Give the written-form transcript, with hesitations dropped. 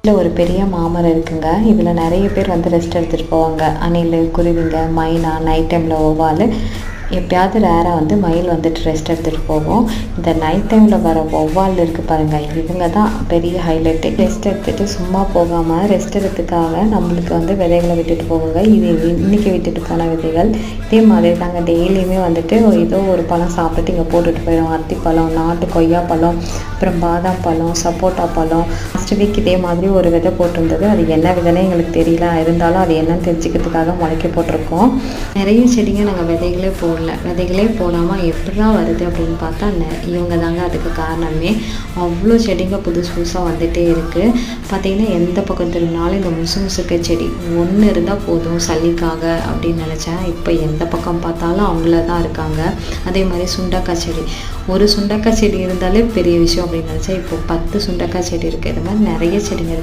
இதில் ஒரு பெரிய மாமரம் இருக்குங்க. இதில் நிறைய பேர் வந்து ரெஸ்ட் எடுத்துகிட்டு போவாங்க. அணில், குருவிங்க, மைனா, நைட் டைமில் வௌவால், எப்பயாவது ரேராக வந்து மயில் வந்துட்டு ரெஸ்ட் எடுத்துகிட்டு போகும். இந்த நைட் டைமில் வர வௌவால் இருக்குது பாருங்கள், இவங்க தான் பெரிய ஹைலைட்டு. ரெஸ்ட் எடுத்துகிட்டு சும்மா போகாமல் ரெஸ்ட் எடுத்துக்காக நம்மளுக்கு வந்து விதைகளை விட்டுட்டு போவாங்க. இது இன்றைக்கி விட்டுட்டு போன விதைகள். இதே மாதிரி தாங்க டெய்லியுமே வந்துட்டு ஏதோ ஒரு பழம் சாப்பிட்டு இங்கே போட்டுட்டு போயிடும். அத்திப்பழம், நாட்டு கொய்யாப்பழம், அப்புறம் பாதாம் பழம், சப்போட்டா பழம். லாஸ்ட் வீக் இதே மாதிரி ஒரு விதை போட்டிருந்தது. அது என்ன விதைனே எங்களுக்கு தெரியல. இருந்தாலும் அது என்னன்னு தெரிஞ்சுக்கிறதுக்காக முளைக்க போட்டிருக்கோம். நிறைய செடிங்க நாங்கள் விதைகளே போடாமல் எப்படிலாம் வருது அப்படின்னு பார்த்தா இவங்க தாங்க அதுக்கு காரணமே. அவ்வளோ செடிங்க புதுசாக வந்துகிட்டே இருக்குது. பார்த்திங்கன்னா எந்த பக்கம் திரும்பினாலும் இந்த முசுக்கை செடி ஒன்று இருந்தால் போதும் சளிக்காக அப்படின்னு நினச்சேன். இப்போ எந்த பக்கம் பார்த்தாலும் அவங்கள தான் இருக்காங்க. அதே மாதிரி சுண்டக்காய் செடி, ஒரு சுண்டக்காய் செடி இருந்தாலே பெரிய விஷயம் அப்படின்னு நினச்சேன். இப்போ 10 சுண்டக்காய் செடி இருக்குது. இது மாதிரி நிறைய செடிங்க இருக்குது.